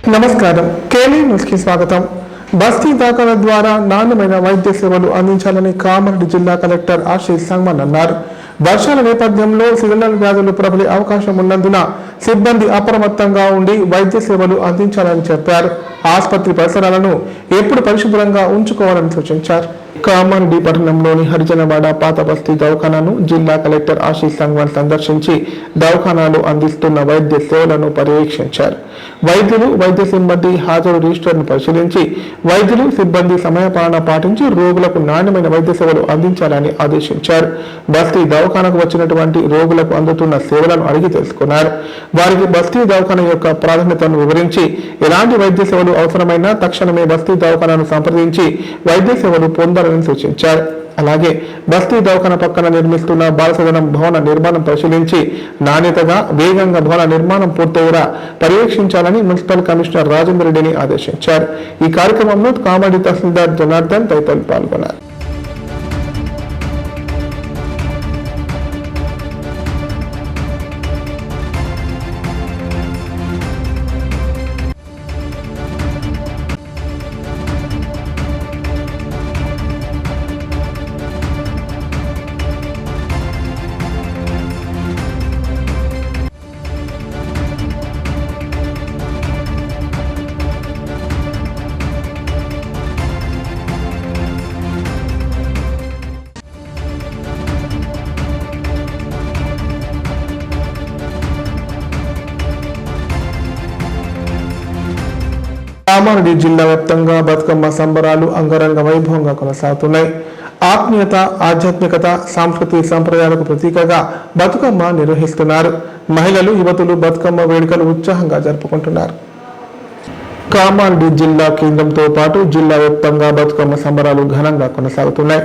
నమస్కారం. Cayley news కి స్వాగతం. బస్తీ దాఖల ద్వారా నాణ్యమైన వైద్య సేవలు అందించాలని కామారెడ్డి జిల్లా కలెక్టర్ ఆశీష్ సంగ్మాన్ అన్నారు. వర్షాల నేపథ్యంలో సీజనల్ వ్యాధులు ప్రబలే అవకాశం ఉన్నందున సిబ్బంది అప్రమత్తంగా ఉండి వైద్య సేవలు అందించాలని చెప్పారు. ఆసుపత్రి పరిసరాలను ఎప్పుడు పరిశుభ్రంగా ఉంచుకోవాలని సూచించారు. కామారెడ్డి పట్టణంలోని హరిజనవాడ పాత బస్తీ దవాఖానాను జిల్లా కలెక్టర్ ఆశీష్ సంగ్మాన్ సందర్శించి దవాఖానాలు అందిస్తున్న వైద్య సేవలను పర్యవేక్షించారు. వైద్యులు, వైద్య సిబ్బంది హాజరు రిజిస్టర్ను పరిశీలించి వైద్యులు, సిబ్బంది సమయపాలన పాటించి రోగులకు నాణ్యమైన వైద్య సేవలు అందించాలని ఆదేశించారు. బస్తీ దవాఖానకు వచ్చినటువంటి రోగులకు అందుతున్న సేవలను అడిగి తెలుసుకున్నారు. వారికి బస్తీ దవాఖాన యొక్క ప్రాధాన్యతను వివరించి ఎలాంటి వైద్య సేవలు అవసరమైనా తక్షణమే బస్తీ దవాఖానను సంప్రదించి వైద్య సేవలు పొందాలని సూచించారు. అలాగే బస్తీ దవాఖాన పక్కన నిర్మిస్తున్న బాలసదనం భవన నిర్మాణం పరిశీలించి నాణ్యతగా, వేగంగా భవన నిర్మాణం పూర్తయ్యేలా పర్యవేక్షించాలని మున్సిపల్ కమిషనర్ రాజేందర్ రెడ్డిని ఆదేశించారు. ఈ కార్యక్రమంలో కామారెడ్డి తహసీల్దార్ జనార్దన్ తదితరులు పాల్గొన్నారు. కామారెడ్డి జిల్లా వ్యాప్తంగా బతుకమ్మ సంబరాలు అంగరంగ వైభవంగా కొనసాగుతున్నాయి. ఆత్మీయత, ఆధ్యాత్మికత, సాంస్కృతిక సంప్రదాయాలకు ప్రతీకగా బతుకమ్మ నిర్వహిస్తున్నారు. మహిళలు, యువతులు బతుకమ్మ వేడుకలు ఉత్సాహంగా జరుపుకుంటున్నారు. కామారెడ్డి జిల్లా కేంద్రంతో పాటు జిల్లా వ్యాప్తంగా బతుకమ్మ సంబరాలు ఘనంగా కొనసాగుతున్నాయి.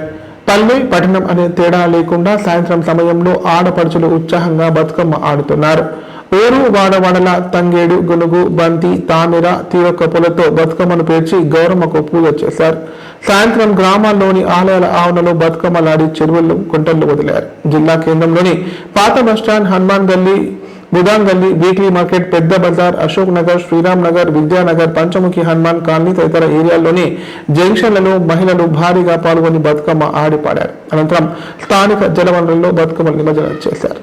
పల్లె, పట్టణం అనే తేడా లేకుండా సాయంత్రం సమయంలో ఆడపడుచులు ఉత్సాహంగా బతుకమ్మ ఆడుతున్నారు. ఊరు వాడవాడల తంగేడు, గునుగు, బంతి, తామిర, తీరొక్క పూలతో బతుకమ్మను పేర్చి గౌరమ్మకు పూజ చేశారు. సాయంత్రం గ్రామాల్లోని ఆలయాల ఆవరణలో బతుకమ్మలాడి చెరువులు, కుంటలు వదిలారు. జిల్లా కేంద్రంలోని పాత బస్టాండ్, హనుమాన్ గల్లీ, బుదాన్ గల్లీ, వీక్లీ మార్కెట్, పెద్ద బజార్, అశోక్ నగర్, శ్రీరామ్ నగర్, విద్యానగర్, పంచముఖి, హనుమాన్ కాలనీ తదితర ఏరియాల్లోని జంక్షన్లలో మహిళలు భారీగా పాల్గొని బతుకమ్మ ఆడి పాడారు. అనంతరం స్థానిక జలవనరుల్లో బతుకమ్మలు నిమజ్జనం చేశారు.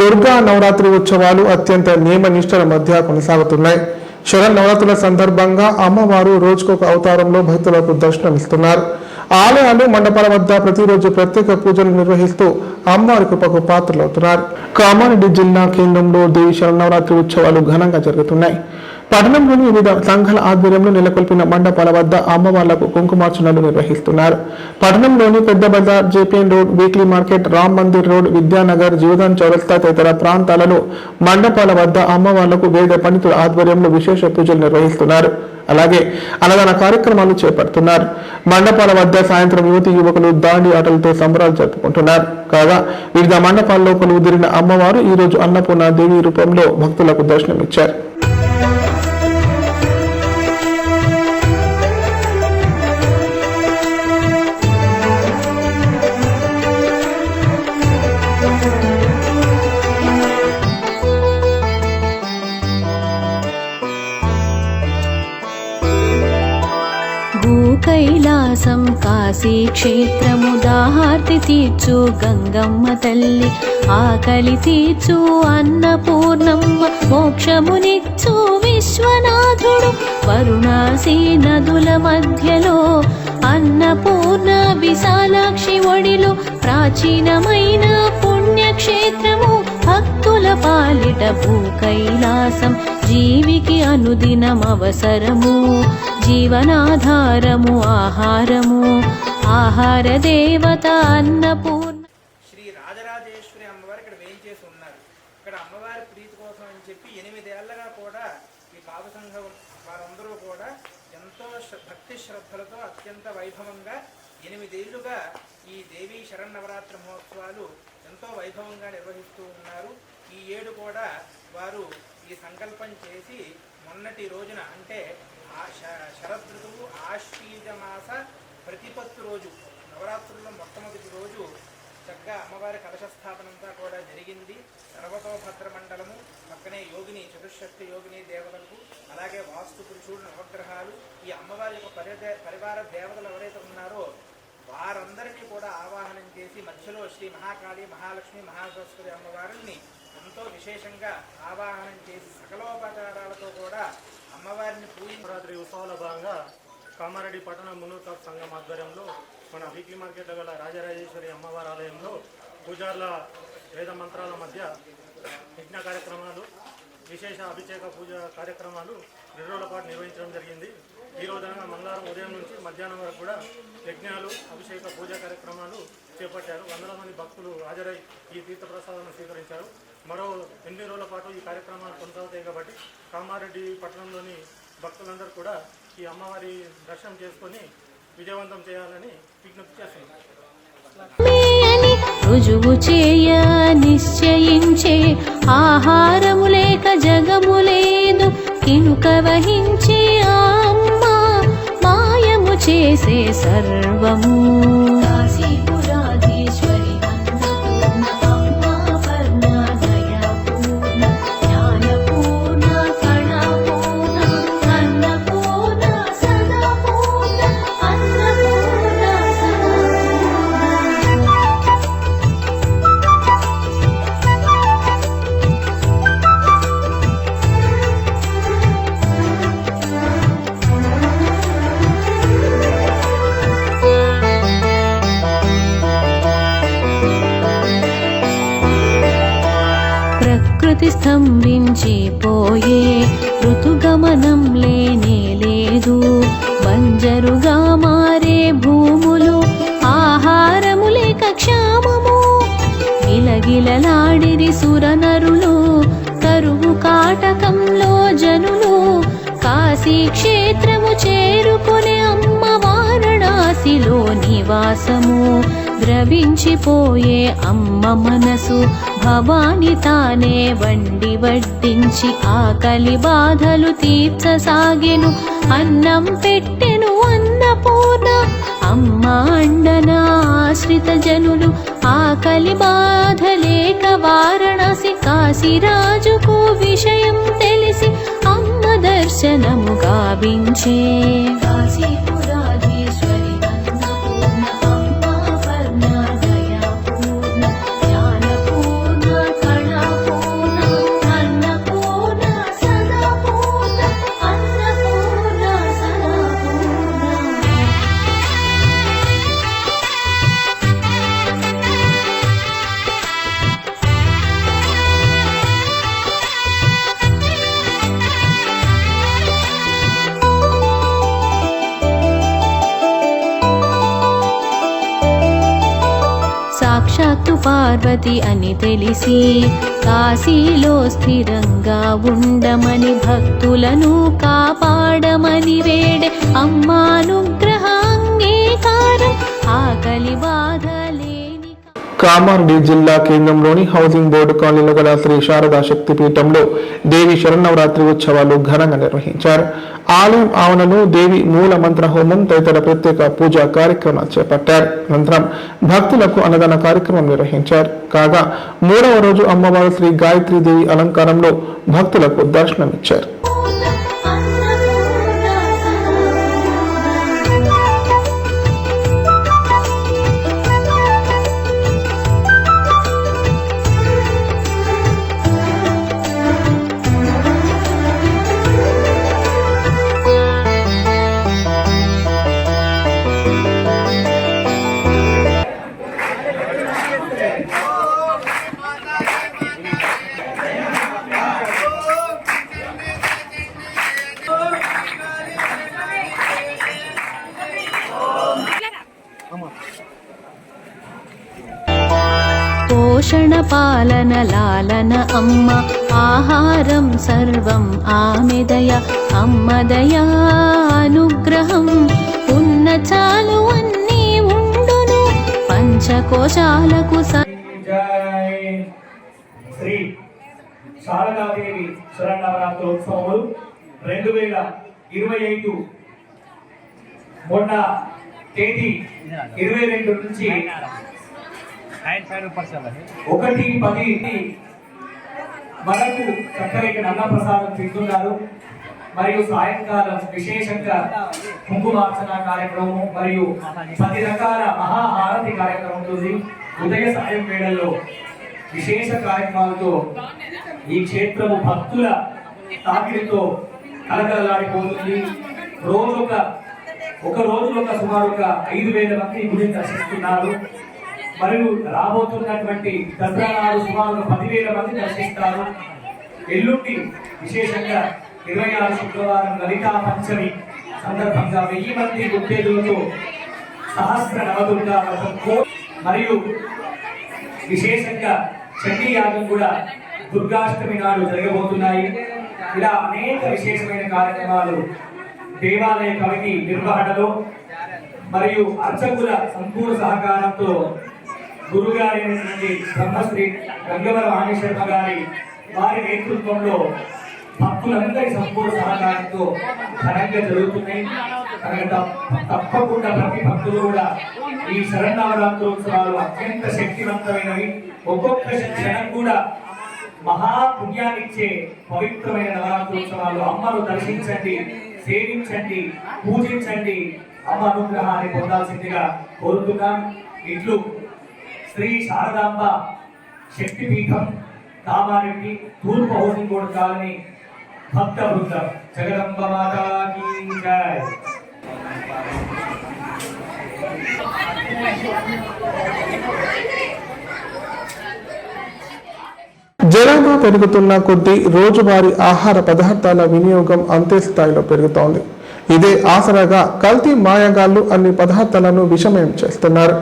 దుర్గా నవరాత్రి ఉత్సవాలు అత్యంత నియమ నిష్ఠల మధ్య కొనసాగుతున్నాయి. శరన్నవరాత్రుల సందర్భంగా అమ్మవారు రోజుకొక అవతారంలో భక్తులకు దర్శనమిస్తున్నారు. ఆలయాలు, మండపాల వద్ద ప్రతిరోజు ప్రత్యేక పూజలు నిర్వహిస్తూ అమ్మవారి కృపకు పాత్రలవుతున్నారు. కామారెడ్డి జిల్లా కేంద్రంలో దేవి శరన్నవరాత్రి ఉత్సవాలు ఘనంగా జరుగుతున్నాయి. పట్టణంలోని వివిధ సంఘాల ఆధ్వర్యంలో నెలకొల్పిన మండపాల వద్ద అమ్మవార్లకు కుంకుమార్చనలు నిర్వహిస్తున్నారు. పట్టణంలోని పెద్ద బజార్, JPN road, weekly market, Ram Mandir road, Vidyanagar, Jeevadan చౌరస్తా తదితర ప్రాంతాలలో మండపాల వద్ద అమ్మవార్లకు వేద పండితుల ఆధ్వర్యంలో విశేష పూజలు నిర్వహిస్తున్నారు. అలాగే అన్నదాన కార్యక్రమాలు చేపడుతున్నారు. మండపాల వద్ద సాయంత్రం యువతి యువకులు దాండి ఆటలతో సంబరాలు జరుపుకుంటున్నారు. కాగా వివిధ మండపాల్లో కొలువుదీరిన అమ్మవారు ఈ రోజు అన్నపూర్ణ దేవి రూపంలో భక్తులకు దర్శనమిచ్చారు. కైలాసం కాశీ క్షేత్రము దాహార్తి తీర్చు గంగమ్మ తల్లి, ఆకలి తీర్చు అన్నపూర్ణమ్మ, మోక్షమునిచ్చు విశ్వనాథుడు, వరుణాసి నదుల మధ్యలో అన్నపూర్ణ విశాలాక్షి ఒడిలో ప్రాచీనమైన పుణ్యక్షేత్రము, భక్తుల పాలిట భూ కైలాసం, జీవికి అనుదినం అవసరము, జీవనాధారము ఆహారము, ఆహార దేవత అన్నపూర్ణ. శ్రీ రాజరాజేశ్వరి అమ్మవారు ఇక్కడ వేయించేసి ఉన్నారు. ఇక్కడ అమ్మవారి ప్రీతి కోసం అని చెప్పి 8 ఏళ్లగా కూడా ఈ బాబు సంఘం వారందరూ కూడా ఎంతో భక్తి శ్రద్ధలతో అత్యంత వైభవంగా 8 ఏళ్లుగా ఈ దేవీ శరన్నవరాత్రి మహోత్సవాలు ఎంతో వైభవంగా నిర్వహిస్తూ ఉన్నారు. ఈ ఏడు కూడా వారు ఈ సంకల్పం చేసి మొన్నటి రోజున అంటే శరదృతువు ఆశ్వీజ మాస ప్రతిపత్తు రోజు నవరాత్రుల్లో మొట్టమొదటి రోజు చక్కగా అమ్మవారి కలశస్థాపనంతా కూడా జరిగింది. సర్వతోభద్ర మండలము పక్కనే యోగిని, చతుషష్ఠి యోగిని దేవతలకు, అలాగే వాస్తు పురుషుడు, నవగ్రహాలు, ఈ అమ్మవారి యొక్క పరివార దేవతలు ఎవరైతే ఉన్నారో వారందరినీ కూడా ఆవాహనం చేసి మధ్యలో శ్రీ మహాకాళి, మహాలక్ష్మి, మహాసరస్వతి అమ్మవారిని ఎంతో విశేషంగా ఆవాహనం చేసి సకలోపచారాలతో కూడా అమ్మవారిని నవరాత్రి ఉత్సవాల భాగంగా కామారెడ్డి పట్టణ మున్నూరు కాపు సంఘం ఆధ్వర్యంలో మన వీక్లీ మార్కెట్లో గల రాజరాజేశ్వరి అమ్మవారి ఆలయంలో పూజార్ల వేద మంత్రాల మధ్య యజ్ఞ కార్యక్రమాలు, విశేష అభిషేక పూజ కార్యక్రమాలు 2 రోజుల పాటు నిర్వహించడం జరిగింది. ఈ రోజున మంగళవారం ఉదయం నుంచి మధ్యాహ్నం వరకు కూడా యజ్ఞాలు, అభిషేక పూజా కార్యక్రమాలు చేపట్టారు. వందల మంది భక్తులు హాజరై ఈ తీర్థప్రసాదాలను స్వీకరించారు. మరో 8 రోజుల పాటు ఈ కార్యక్రమాలు కొనసాగుతాయి కాబట్టి కామారెడ్డి పట్టణంలోని భక్తులందరూ కూడా ఈ అమ్మవారి దర్శనం చేసుకొని విజయవంతం చేయాలని విజ్ఞప్తి చేస్తున్నారు. రుజువు చేయ నిశ్చయించే ఆహారము లేక జగము లేదు, కినుక వహించి అమ్మ మాయము చేసే సర్వము. ప్రకృతి స్తంభించిపోయే ఋతుగమనం లేనే లేదు, బంజరుగా మారే భూములు, ఆహారము లేక క్షామము, గిలగిలలాడిరి సురనరులు, కరువు కాటకంలో జనులు, కాశీ క్షేత్రము చేరుకునే అమ్మ వారణాసిలో నివాసము, ద్రవించిపోయే అమ్మ మనసు, భవాని తానే వండి వడ్డించి ఆకలి బాధలు తీర్చసాగెను, అన్నం పెట్టెను అన్నపూర్ణ అమ్మ అండన ఆశ్రిత జనులు, ఆకలి బాధ లేక వారణాసి కాశీరాజుకు విషయం తెలిసి అమ్మ దర్శనము గావించే. కాశీపురాధీశ్వరి అన్నపూర్ణ అమ్మ వర్ణ దయాపూర్ణ జ్ఞానపూర్ణ కళా సాక్షాత్తు పార్వతి అని తెలిసి కాశీలో స్థిరంగా ఉండమని భక్తులను కాపాడమని వేడే అమ్మానుగ్రహ అంగీకారం ఆకలి బాధలేని కామారెడ్డి జిల్లా కేంద్రంలోని హౌసింగ్ బోర్డు కాలనీలో గల శ్రీ శారదా శక్తిపీఠంలో దేవి శరన్నవరాత్రి ఉత్సవాలు ఘనంగా నిర్వహించారు. ఆలయం ఆవరణలో దేవి మూల మంత్ర హోమం తదితర ప్రత్యేక పూజా కార్యక్రమాలు చేపట్టారు. అనంతరం భక్తులకు అన్నదాన కార్యక్రమం నిర్వహించారు. కాగా 3వ రోజు అమ్మవారు శ్రీ గాయత్రీ దేవి అలంకారంలో భక్తులకు దర్శనమిచ్చారు. పోషణ పాలన లాలన అమ్మ ఆహారం సర్వం ఆమెదయ అమ్మదయా అనుగ్రహం ఉన్న చాలు అన్నీ ఉండును పంచకోశాలకు జై శ్రీ శారదాదేవి శరన్నవరాత్రోత్సవములు 2025 మొన్న తేదీ 22 నుంచి 1-10 మనకు చక్కగా అన్నప్రసాదం తింటున్నారు. మరియు సాయంకాలం విశేషంగా కుంకుమార్చన కార్యక్రమం మరియు 10 రకాల మహాహారతి కార్యక్రమం ఉంటుంది. ఉదయ సాయం వేళల్లో విశేష కార్యక్రమాలతో ఈ క్షేత్రము భక్తుల తాకిడితో కలకలలాడిపోతుంది. ఒక రోజులో సుమారు 5,000 మంది గుడిని దర్శిస్తున్నారు. మరియు రాబోతున్నటువంటి దసరా నాడు సుమారు 10,000 మంది దర్శిస్తారు. ఎల్లుండి విశేషంగా 26 శుక్రవారం లలితా పంచమి సందర్భంగా 1000 మంది ఉత్తేజులతో సహస్ర నవదుర్గా వ్రతం మరియు విశేషంగా చండీ యాగం కూడా దుర్గాష్టమి నాడు జరగబోతున్నాయి. ఇలా అనేక విశేషమైన కార్యక్రమాలు దేవాలయ కమిటీ నిర్వహణలో మరియు అర్చకుల సంపూర్ణ సహకారంతో గురుగారి బ్రహ్మశ్రీ గంగవర వాణిశర్మ గారి వారి నేతృత్వంలో భక్తులందరి సంపూర్ణ సహకారంతో ఘనంగా జరుగుతున్నాయి. తప్పకుండా ప్రతి భక్తులు కూడా ఈ శరన్నవరాత్రోత్సవాలు అత్యంత శక్తివంతమైనవి. ఒక్కొక్క క్షణం కూడా మహాపుణ్యాన్నిచ్చే పవిత్రమైన నవరాత్రోత్సవాలు. అమ్మను దర్శించండి, సేవించండి, పూజించండి, అమ్మ అనుగ్రహాన్ని పొందాల్సిందిగా కోరుతున్నాం. ఇట్లు శ్రీ శారదాంబ శక్తిపీఠం కామారెడ్డి తూర్పు హౌసింగ్ బోర్డు కాలనీ భక్త బృందం. జగదంబ మాతా కీ జై. జనాభా పెరుగుతున్న కొద్దీ రోజువారీ ఆహార పదార్థాల వినియోగం అంతే స్థాయిలో పెరుగుతోంది. ఇదే ఆసరాగా కల్తీ మాయగాళ్లు అన్ని పదార్థాలను విషమయం చేస్తున్నారు.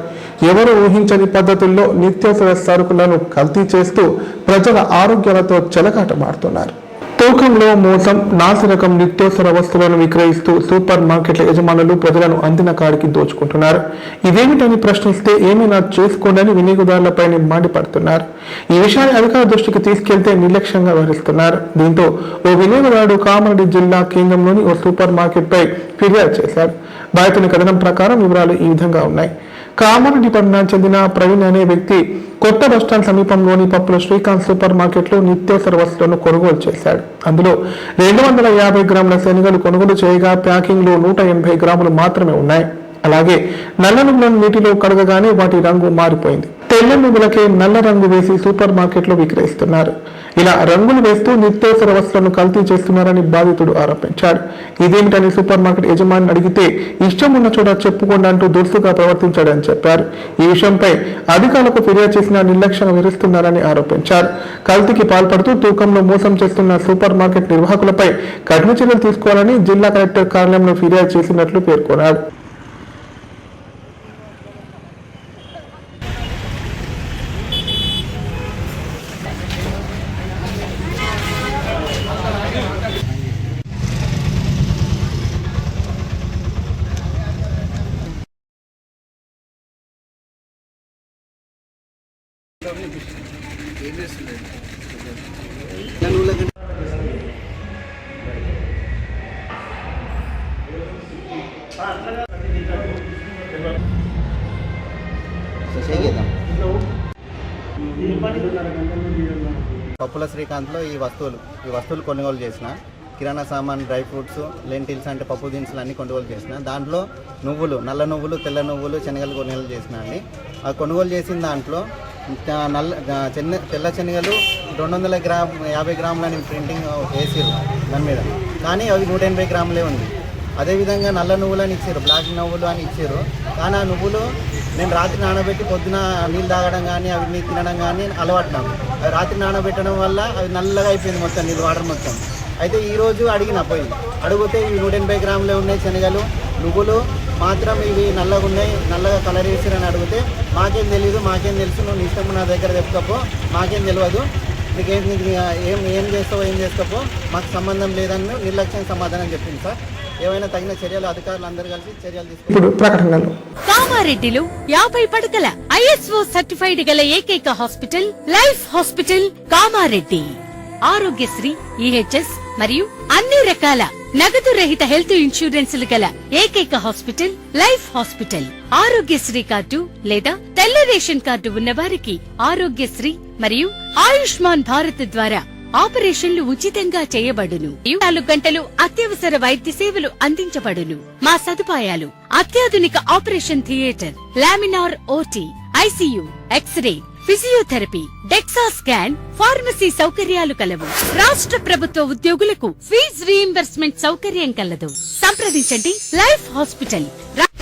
ఎవరు ఊహించని పద్ధతుల్లో నిత్యావసర సరుకులను కల్తీ చేస్తూ ప్రజల ఆరోగ్యాలతో చెలగాటమాడుతున్నారు. తూకంలో మోసం, నాసిరకం నిత్యావసర వస్తువులను విక్రయిస్తూ సూపర్ మార్కెట్ల యజమానులు ప్రజలను అందిన కాడికి దోచుకుంటున్నారు. ఇదేమిటని ప్రశ్నిస్తే ఏమైనా చేసుకోండి వినియోగదారులపై మండిపడుతున్నారు. ఈ విషయాన్ని అధికారుల దృష్టికి తీసుకెళ్తే నిర్లక్ష్యంగా వ్యవహరిస్తున్నారు. దీంతో ఓ వినియోగదారుడు కామారెడ్డి జిల్లా కేంద్రంలోని ఓ సూపర్ మార్కెట్ పై ఫిర్యాదు చేశారు. బాధితుని కథనం ప్రకారం వివరాలు ఈ విధంగా ఉన్నాయి. కామారెడ్డి పట్టణానికి చెందిన ప్రవీణ్ అనే వ్యక్తి కొత్త బస్టాండ్ సమీపంలోని పప్పుల శ్రీకాంత్ సూపర్ మార్కెట్ లో నిత్యావసర వస్తువులను కొనుగోలు చేశాడు. అందులో 250 గ్రాముల శనగలు కొనుగోలు చేయగా ప్యాకింగ్ లో 180 గ్రాములు మాత్రమే ఉన్నాయి. అలాగే నల్ల నువ్వులను నీటిలో కడగగానే వాటి రంగు మారిపోయింది. తెల్ల నువ్వులకే నల్ల రంగు వేసి సూపర్ మార్కెట్ లో విక్రయిస్తున్నారు. ఇలా రంగులు వేస్తూ నిత్యావసర వస్తువులను కల్తీ చేస్తున్నారని బాధితుడు ఆరోపించాడు. ఇదేమిటని సూపర్ మార్కెట్ యజమాని అడిగితే ఇష్టం ఉన్న చోట చెప్పుకోండి అంటూ దురుసుగా ప్రవర్తించాడని చెప్పారు. ఈ విషయంపై అధికారులకు ఫిర్యాదు చేసిన నిర్లక్ష్యంగా వివరిస్తున్నారని ఆరోపించారు. కల్తీకి పాల్పడుతూ తూకంలో మోసం చేస్తున్న సూపర్ మార్కెట్ నిర్వాహకులపై కఠిన చర్యలు తీసుకోవాలని జిల్లా కలెక్టర్ కార్యాలయంలో ఫిర్యాదు చేసినట్లు పేర్కొన్నాడు. పప్పుల శ్రీకాంత్లో ఈ వస్తువులు కొనుగోలు చేసిన కిరాణా సామాన్, డ్రై ఫ్రూట్స్, లెంటిల్స్ అంటే పప్పు దినుసులు అన్నీ కొనుగోలు చేసిన. దాంట్లో నువ్వులు, నల్ల నువ్వులు, తెల్ల నువ్వులు, శనగలు కొనుగోలు చేసిన అండి. ఆ కొనుగోలు చేసిన దాంట్లో తెల్ల శనగలు 250 గ్రాములని ప్రింటింగ్ వేసారు దాని మీద, కానీ అవి 180 గ్రాములే ఉంది. అదేవిధంగా నల్ల నువ్వులు అని ఇచ్చారు, బ్లాక్ నువ్వులు అని ఇచ్చారు. కానీ ఆ నువ్వులు నేను రాత్రి నానబెట్టి పొద్దున నీళ్ళు తాగడం కానీ అవి తినడం కానీ అలవాట్నాను. అవి రాత్రి నానబెట్టడం వల్ల అవి నల్లగా అయిపోయింది మొత్తం, నీళ్ళు వాటర్ మొత్తం. అయితే ఈరోజు అడిగితే ఇవి 180 గ్రాములే ఉన్నాయి శనగలు, నువ్వులు మాత్రం ఇవి నల్లగా ఉన్నాయి, నల్లగా కలర్ వేసారని అడిగితే మాకేం తెలుసు, నువ్వు నీ ఇష్టం నా దగ్గర చెప్పుకోపో, మాకేం తెలియదు, ఏం చేస్తావో మాకు సంబంధం లేదని నిర్లక్ష్యం సమాధానం చెప్పింది సార్. ఏమైనా తగిన చర్యలు అధికారులు అందరూ కలిసి చర్యలు తీసుకుంటారు. కామారెడ్డిలో 50 పడకల ISO సర్టిఫైడ్ గల ఏకైక hospital life hospital Kamareddy. Aarogyasri, EHS మరియు అన్ని రకాల నగదు రహిత హెల్త్ ఇన్సూరెన్సులు గల ఏకైక hospital life hospital. Aarogyasri card లేదా తెల్ల రేషన్ కార్డు ఉన్న వారికి ఆరోగ్యశ్రీ మరియు ఆయుష్మాన్ భారత్ ద్వారా ఆపరేషన్లు ఉచితంగా చేయబడును. 24 గంటలు అత్యవసర వైద్య సేవలు అందించబడును. మా సదుపాయాలు: అత్యాధునిక operation theatre, laminar OT, ICU, x ray, physiotherapy, DEXA scan, pharmacy సౌకర్యాలు కలవు. రాష్ట్ర ప్రభుత్వ ఉద్యోగులకు ఫీజు రీయింబర్స్మెంట్ సౌకర్యం కలదు. సంప్రదించండి లైఫ్ హాస్పిటల్.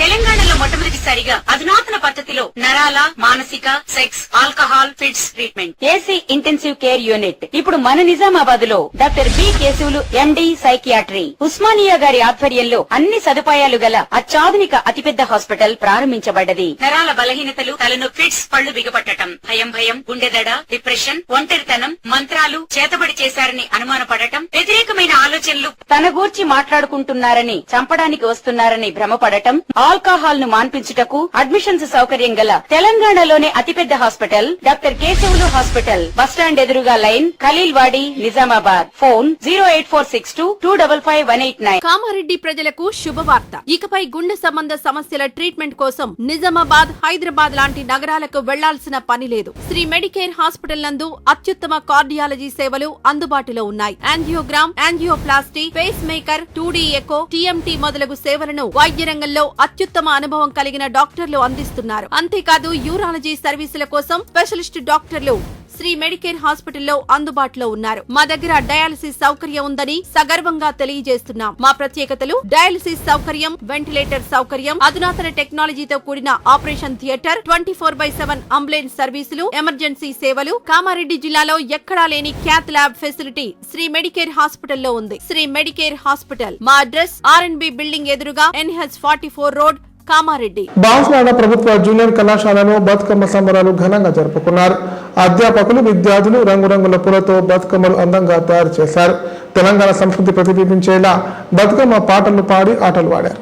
తెలంగాణలో మొట్టమొదటిసారిగా అధునాతన పద్ధతిలో నరాల, మానసిక, sex, alcohol, fits treatment, AC intensive care unit ఇప్పుడు మన నిజామాబాద్ లో doctor B Keshavulu MD psychiatry, Osmania గారి ఆధ్వర్యంలో అన్ని సదుపాయాలు గల అత్యాధునిక అతిపెద్ద హాస్పిటల్ ప్రారంభించబడ్డది. నరాల బలహీనతలు, తలనొప్పి, ఫిట్స్, పళ్లు బిగపట్టడం, భయం, గుండెదడ, డిప్రెషన్, ఒంటరితనం, మంత్రాలు చేతబడి చేశారని అనుమానపడటం, వ్యతిరేకమైన ఆలోచనలు, తన గూర్చి మాట్లాడుకుంటున్నారని, చంపడానికి వస్తున్నారని భ్రమపడటం, ఆల్కహాల్ ను మాన్పించుటకు అడ్మిషన్స్ సౌకర్యం గల తెలంగాణలోనే అతిపెద్ద hospital doctor Keshavulu hospital. Bus stand ఎదురుగా లైన్, ఖలీల్వాడి, నిజామాబాద్. ఫోన్ 08462255189. కామారెడ్డి ప్రజలకు శుభవార్త. ఇకపై గుండె సంబంధ సమస్యల ట్రీట్మెంట్ కోసం నిజామాబాద్, హైదరాబాద్ లాంటి నగరాలకు వెళ్లాల్సిన పని లేదు. శ్రీ మెడికేర్ హాస్పిటల్ నందు అత్యుత్తమ కార్డియాలజీ సేవలు అందుబాటులో ఉన్నాయి. Angiogram, angioplasty, pacemaker, 2D echo, TMT మొదలగు సేవలను వైద్య రంగంలో అత్యుత్తమ అనుభవం కలిగిన డాక్టర్లు అందిస్తున్నారు. అంతేకాదు యూరాలజీ సర్వీసుల కోసం స్పెషలిస్ట్ డాక్టర్లు శ్రీ మెడికేర్ హాస్పిటల్లో అందుబాటులో ఉన్నారు. మా దగ్గర డయాలసిస్ సౌకర్యం ఉందని సగర్వంగా తెలియజేస్తున్నాం. మా ప్రత్యేకతలు: డయాలసిస్ సౌకర్యం, వెంటిలేటర్ సౌకర్యం, అధునాతన టెక్నాలజీతో కూడిన operation theatre, 24/7 ambulance services, emergency సేవలు. కామారెడ్డి జిల్లాలో ఎక్కడా లేని cath lab facility Shri Medicare హాస్పిటల్లో ఉంది. Shri Medicare hospital. మా అడ్రస్ RNB బిల్డింగ్ ఎదురుగా NH44 రోడ్, కామారెడ్డి. బాన్స్వాడ ప్రభుత్వ జూనియర్ కళాశాలలో బతుకమ్మ సంబరాలు ఘనంగా జరుపుకున్నారు. అధ్యాపకులు, విద్యార్థులు రంగురంగుల పూలతో బతుకమ్మలు అందంగా తయారు చేశారు. తెలంగాణ సంస్కృతి ప్రతిబింబించేలా బతుకమ్మ పాటలు పాడి ఆటలు ఆడారు.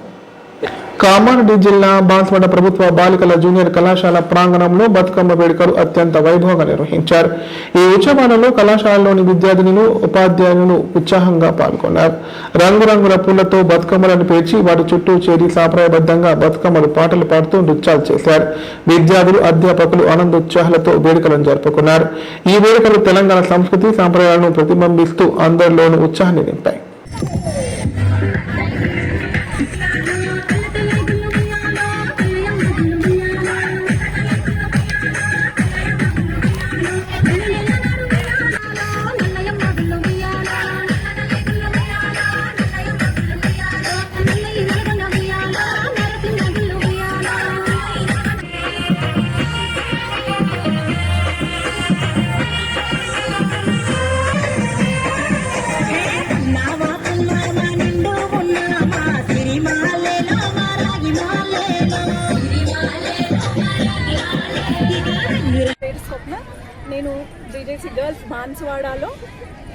కామారెడ్డి జిల్లా బాన్స్వాడ ప్రభుత్వ బాలికల జూనియర్ కళాశాల ప్రాంగణంలో బతుకమ్మ వేడుకలు అత్యంత వైభవంగా నిర్వహించారు. ఈ ఉత్సవాలలో కళాశాలలోని విద్యార్థినులు, ఉపాధ్యాయులు ఉత్సాహంగా పాల్గొన్నారు. రంగురంగుల పూలతో బతుకమ్మలను పేర్చి వాటి చుట్టూ చేరి సాంప్రదాయబద్ధంగా బతుకమ్మలు పాటలు పాడుతూ నృత్యాలు చేశారు. విద్యార్థులు, అధ్యాపకులు ఆనందోత్సాహాలతో వేడుకలను జరుపుకున్నారు. ఈ వేడుకలు తెలంగాణ సంస్కృతి సాంప్రదాయాలను ప్రతిబింబిస్తూ అందరిలోనూ ఉత్సాహాన్ని నింపాయి. నేను BJC గర్ల్స్ బాన్స్వాడలో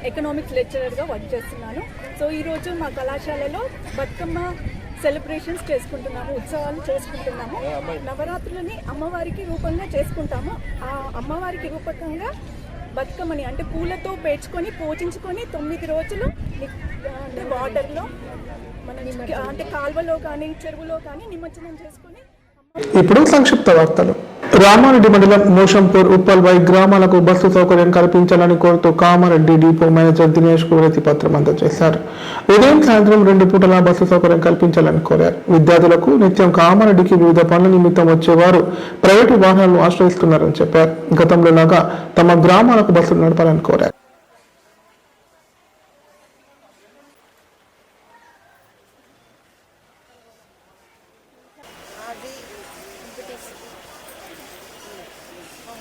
ఎకనామిక్స్ లెక్చరర్గా వర్క్ చేస్తున్నాను. సో ఈరోజు మా కళాశాలలో బతుకమ్మ సెలబ్రేషన్స్ చేసుకుంటున్నాము, ఉత్సవాలు చేసుకుంటున్నాము. నవరాత్రులని అమ్మవారికి రూపంగా చేసుకుంటాము. ఆ అమ్మవారికి రూపకంగా బతుకమ్మని అంటే పూలతో పేర్చుకొని పోచించుకొని 9 రోజులు అంటే వాటర్లో మన అంటే కాల్వలో కానీ చెరువులో కానీ నిమజ్జనం చేసుకొని. ఇప్పుడు సంక్షిప్త వార్తలు. రామారెడ్డి మండలం మోషంపూర్, ఉప్పల్వై గ్రామాలకు బస్సు సౌకర్యం కల్పించాలని కోరుతూ కామారెడ్డి డిపో మేనేజర్ దినేష్ కు వినతి పత్రం అందజేశారు. ఉదయం సాయంత్రం 2 పూటల బస్సు సౌకర్యం కల్పించాలని కోరారు. విద్యార్థులకు నిత్యం కామారెడ్డికి వివిధ పనుల నిమిత్తం వచ్చేవారు ప్రైవేటు వాహనాలను ఆశ్రయిస్తున్నారని చెప్పారు. గతంలో లాగా తమ గ్రామాలకు బస్సులు నడపాలని కోరారు.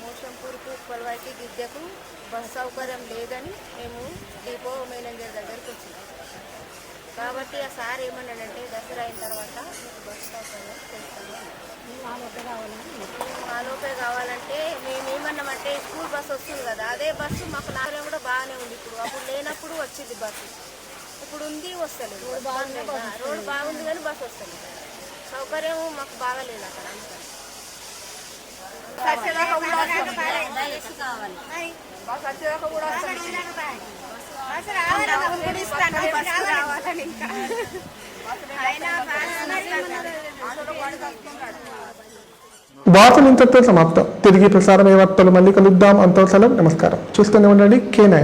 మోషంపూర్కు ఉప్పల్వాయికి విద్యకు బస్ సౌకర్యం లేదని మేము డిపో మేనేజర్ దగ్గరికి వచ్చినాం. కాబట్టి ఆ సార్ ఏమన్నాడంటే దసరా అయిన తర్వాత బస్ సౌకర్యం చేస్తాము. ఆలోపే కావాలంటే మేము ఏమన్నామంటే స్కూల్ బస్సు వస్తుంది కదా, అదే బస్సు మాకు నాగరం కూడా బాగానే ఉంది. ఇప్పుడు అప్పుడు లేనప్పుడు వచ్చింది బస్సు, ఇప్పుడు ఉంది వస్తలేదు. రోడ్డు బాగుంది కానీ బస్సు వస్తలేదు. సౌకర్యం మాకు బాగాలేదు అక్కడ. వార్తలు ఇంతటితో సమాప్తం. తిరిగి ప్రసారమయ్యే వార్తలు మళ్ళీ కలుద్దాం. అంతవరకు సెలవు. నమస్కారం. చూస్తూనే ఉండండి K9.